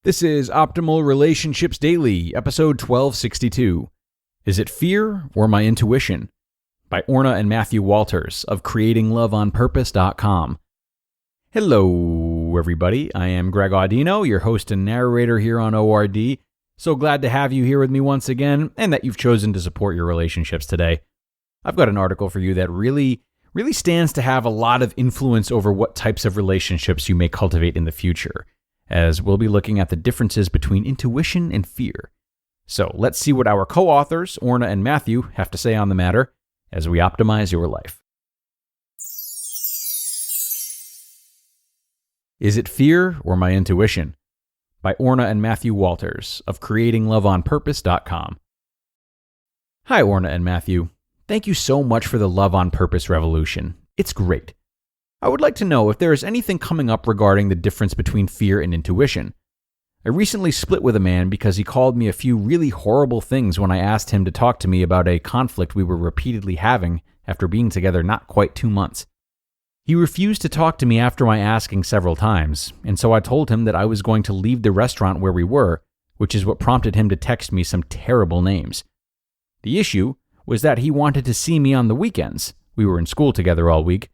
This is Optimal Relationships Daily, episode 1262. Is it fear or my intuition? By Orna and Matthew of creatingloveonpurpose.com. Hello, everybody. I am Greg Audino, your host and narrator here on ORD. So glad to have you here with me once again, and that you've chosen to support your relationships today. I've got an article for you that really stands to have a lot of influence over what types of relationships you may cultivate in the future, as we'll be looking at the differences between intuition and fear. So let's see what our co-authors, Orna and Matthew, have to say on the matter as we optimize your life. Is it fear or my intuition? By Orna and Matthew of creatingloveonpurpose.com. Hi, Orna and Matthew. Thank you so much for the Love on Purpose revolution. It's great. I would like to know if there is anything coming up regarding the difference between fear and intuition. I recently split with a man because he called me a few really horrible things when I asked him to talk to me about a conflict we were repeatedly having after being together not quite 2 months. He refused to talk to me after my asking several times, and so I told him that I was going to leave the restaurant where we were, which is what prompted him to text me some terrible names. The issue was that he wanted to see me on the weekends. We were in school together all week,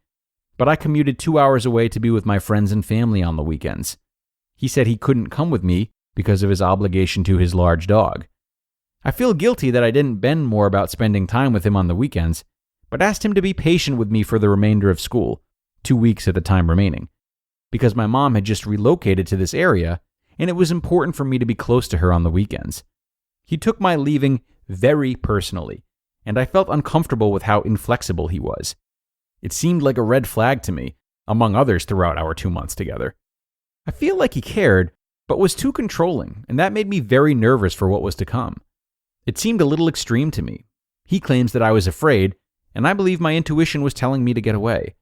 but I commuted 2 hours away to be with my friends and family on the weekends. He said he couldn't come with me because of his obligation to his large dog. I feel guilty that I didn't bend more about spending time with him on the weekends, but asked him to be patient with me for the remainder of school, 2 weeks at the time remaining, because my mom had just relocated to this area, and it was important for me to be close to her on the weekends. He took my leaving very personally, and I felt uncomfortable with how inflexible he was. It seemed like a red flag to me, among others throughout our 2 months together. I feel like he cared, but was too controlling, and that made me very nervous for what was to come. It seemed a little extreme to me. He claims that I was afraid, and I believe my intuition was telling me to get away.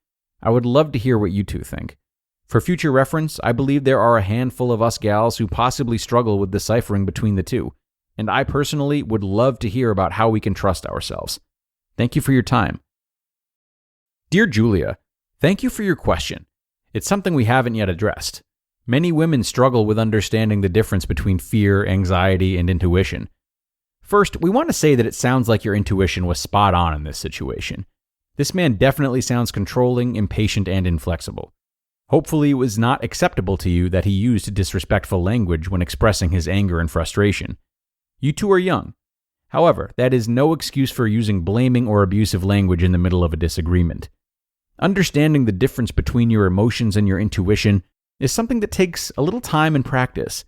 I would love to hear what you two think. For future reference, I believe there are a handful of us gals who possibly struggle with deciphering between the two, and I personally would love to hear about how we can trust ourselves. Thank you for your time. Dear Julia, thank you for your question. It's something we haven't yet addressed. Many women struggle with understanding the difference between fear, anxiety, and intuition. First, we want to say that it sounds like your intuition was spot on in this situation. This man definitely sounds controlling, impatient, and inflexible. Hopefully, it was not acceptable to you that he used disrespectful language when expressing his anger and frustration. You two are young. However, that is no excuse for using blaming or abusive language in the middle of a disagreement. Understanding the difference between your emotions and your intuition is something that takes a little time and practice.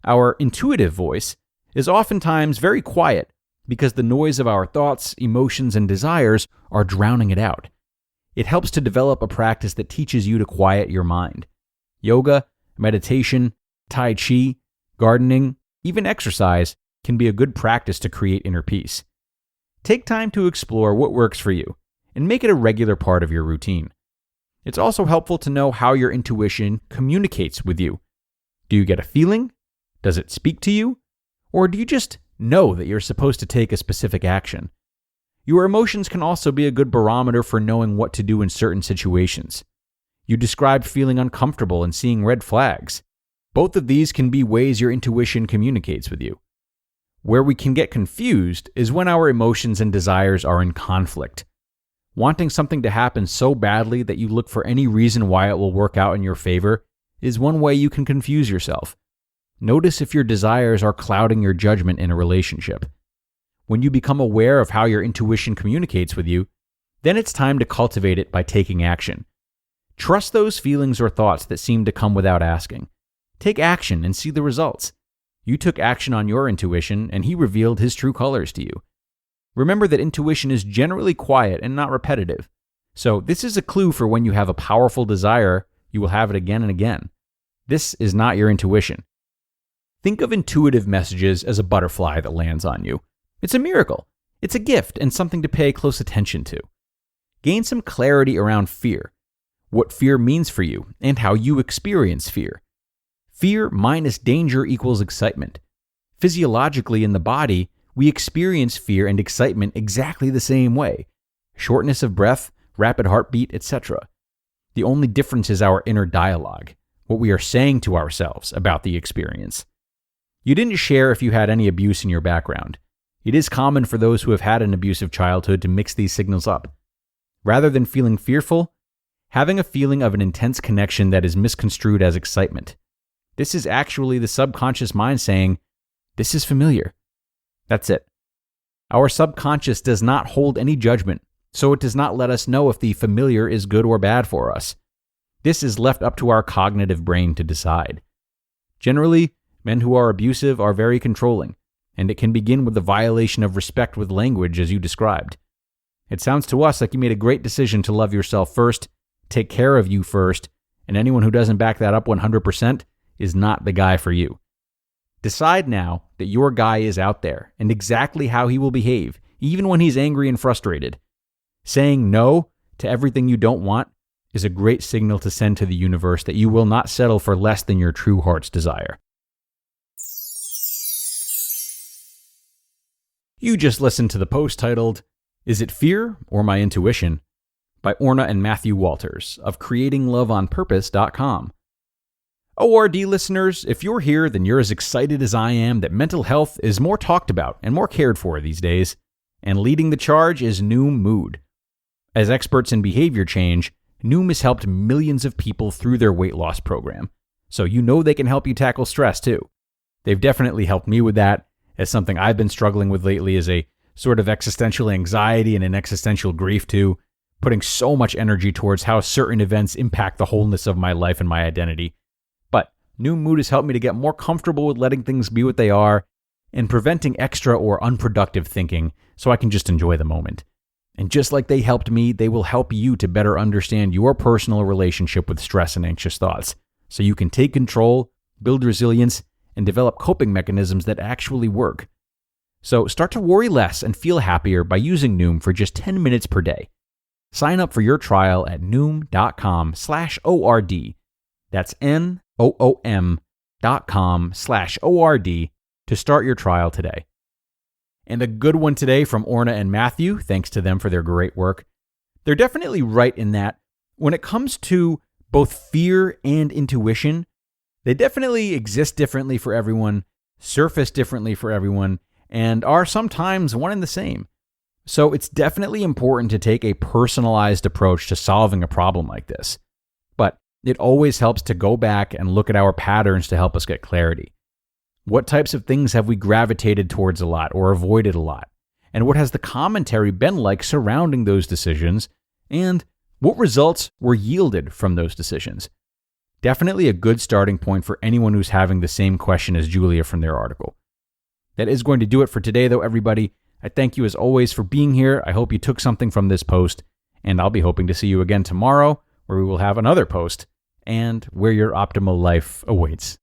Our intuitive voice is oftentimes very quiet because the noise of our thoughts, emotions, and desires are drowning it out. It helps to develop a practice that teaches you to quiet your mind. Yoga, meditation, Tai Chi, gardening, even exercise can be a good practice to create inner peace. Take time to explore what works for you and make it a regular part of your routine. It's also helpful to know how your intuition communicates with you. Do you get a feeling? Does it speak to you? Or do you just know that you're supposed to take a specific action? Your emotions can also be a good barometer for knowing what to do in certain situations. You described feeling uncomfortable and seeing red flags. Both of these can be ways your intuition communicates with you. Where we can get confused is when our emotions and desires are in conflict. Wanting something to happen so badly that you look for any reason why it will work out in your favor is one way you can confuse yourself. Notice if your desires are clouding your judgment in a relationship. When you become aware of how your intuition communicates with you, then it's time to cultivate it by taking action. Trust those feelings or thoughts that seem to come without asking. Take action and see the results. You took action on your intuition, and he revealed his true colors to you. Remember that intuition is generally quiet and not repetitive. So this is a clue for when you have a powerful desire, you will have it again and again. This is not your intuition. Think of intuitive messages as a butterfly that lands on you. It's a miracle. It's a gift and something to pay close attention to. Gain some clarity around fear, what fear means for you, and how you experience fear. Fear minus danger equals excitement. Physiologically in the body, we experience fear and excitement exactly the same way. Shortness of breath, rapid heartbeat, etc. The only difference is our inner dialogue, what we are saying to ourselves about the experience. You didn't share if you had any abuse in your background. It is common for those who have had an abusive childhood to mix these signals up. Rather than feeling fearful, having a feeling of an intense connection that is misconstrued as excitement. This is actually the subconscious mind saying, "This is familiar." That's it. Our subconscious does not hold any judgment, so it does not let us know if the familiar is good or bad for us. This is left up to our cognitive brain to decide. Generally, men who are abusive are very controlling, and it can begin with the violation of respect with language as you described. It sounds to us like you made a great decision to love yourself first, take care of you first, and anyone who doesn't back that up 100% is not the guy for you. Decide now that your guy is out there and exactly how he will behave, even when he's angry and frustrated. Saying no to everything you don't want is a great signal to send to the universe that you will not settle for less than your true heart's desire. You just listened to the post titled, "Is It Fear or My Intuition?" by Orna and Matthew Walters of creatingloveonpurpose.com. ORD listeners, if you're here, then you're as excited as I am that mental health is more talked about and more cared for these days, and leading the charge is Noom Mood. As experts in behavior change, Noom has helped millions of people through their weight loss program, so you know they can help you tackle stress too. They've definitely helped me with that, as something I've been struggling with lately is a sort of existential anxiety and an existential grief too, putting so much energy towards how certain events impact the wholeness of my life and my identity. But Noom Mood has helped me to get more comfortable with letting things be what they are and preventing extra or unproductive thinking so I can just enjoy the moment. And just like they helped me, they will help you to better understand your personal relationship with stress and anxious thoughts so you can take control, build resilience, and develop coping mechanisms that actually work. So start to worry less and feel happier by using Noom for just 10 minutes per day. Sign up for your trial at noom.com/ORD. That's NOOM.com/ORD to start your trial today. And a good one today from Orna and Matthew, thanks to them for their great work. They're definitely right in that when it comes to both fear and intuition, they definitely exist differently for everyone, surface differently for everyone, and are sometimes one and the same. So it's definitely important to take a personalized approach to solving a problem like this. But it always helps to go back and look at our patterns to help us get clarity. What types of things have we gravitated towards a lot or avoided a lot? And what has the commentary been like surrounding those decisions? And what results were yielded from those decisions? Definitely a good starting point for anyone who's having the same question as Julia from their article. That is going to do it for today, though, everybody. I thank you as always for being here. I hope you took something from this post, and I'll be hoping to see you again tomorrow, where we will have another post and where your optimal life awaits.